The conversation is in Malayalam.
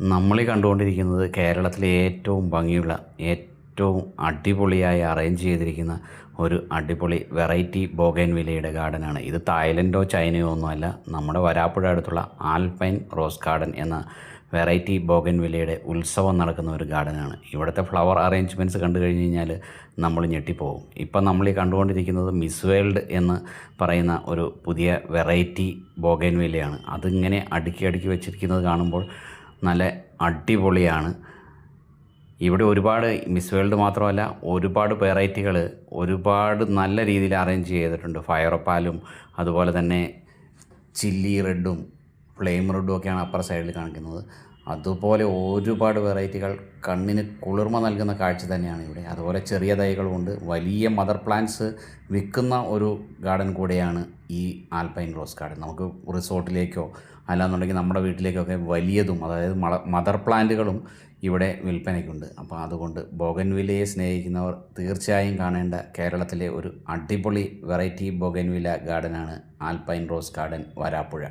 നമ്മളീ കണ്ടുകൊണ്ടിരിക്കുന്നത് കേരളത്തിലെ ഏറ്റവും ഭംഗിയുള്ള ഏറ്റവും അടിപൊളിയായി അറേഞ്ച് ചെയ്തിരിക്കുന്ന ഒരു അടിപൊളി വെറൈറ്റി ബോഗൻവില്ലയുടെ ഗാർഡനാണ്. ഇത് തായ്ലൻഡോ ചൈനയോ ഒന്നുമല്ല, നമ്മുടെ വരാപ്പുഴ അടുത്തുള്ള ആൽപൈൻ റോസ് ഗാർഡൻ എന്ന വെറൈറ്റി ബോഗൻവില്ലയുടെ ഉത്സവം നടക്കുന്ന ഒരു ഗാർഡനാണ്. ഇവിടുത്തെ ഫ്ലവർ അറേഞ്ച്മെൻറ്റ്സ് കണ്ടു കഴിഞ്ഞ് കഴിഞ്ഞാൽ നമ്മൾ ഞെട്ടിപ്പോവും. ഇപ്പം നമ്മളീ കണ്ടുകൊണ്ടിരിക്കുന്നത് മിസ് വേൾഡ് എന്ന് പറയുന്ന ഒരു പുതിയ വെറൈറ്റി ബോഗൻവില്ലയാണ്. അതിങ്ങനെ അടുക്കി അടുക്കി വെച്ചിരിക്കുന്നത് കാണുമ്പോൾ നല്ല അടിപൊളിയാണ്. ഇവിടെ ഒരുപാട് മിസ് വേൾഡ് മാത്രമല്ല, ഒരുപാട് വെറൈറ്റികൾ ഒരുപാട് നല്ല രീതിയിൽ അറേഞ്ച് ചെയ്തിട്ടുണ്ട്. ഫയറോപ്പാലും അതുപോലെ തന്നെ ചില്ലി റെഡും ഫ്ലെയിം റെഡും ഒക്കെയാണ് അപ്പുറ സൈഡിൽ കാണിക്കുന്നത്. അതുപോലെ ഒരുപാട് വെറൈറ്റികൾ കണ്ണിന് കുളിർമ നൽകുന്ന കാഴ്ച തന്നെയാണ് ഇവിടെ. അതുപോലെ ചെറിയ തൈകളുമുണ്ട്. വലിയ മദർ പ്ലാന്റ്സ് വിൽക്കുന്ന ഒരു ഗാർഡൻ കൂടെയാണ് ഈ ആൽപൈൻ റോസ് ഗാർഡൻ. നമുക്ക് റിസോർട്ടിലേക്കോ അല്ലാന്നുണ്ടെങ്കിൽ നമ്മുടെ വീട്ടിലേക്കൊക്കെ വലിയതും, അതായത് മദർ പ്ലാന്റുകളും ഇവിടെ വിൽപ്പനയ്ക്കുണ്ട്. അപ്പോൾ അതുകൊണ്ട് ബോഗൻവില്ലയെ സ്നേഹിക്കുന്നവർ തീർച്ചയായും കാണേണ്ട കേരളത്തിലെ ഒരു അടിപൊളി വെറൈറ്റി ബോഗൻവില്ല ഗാർഡനാണ് ആൽപൈൻ റോസ് ഗാർഡൻ വരാപ്പുഴ.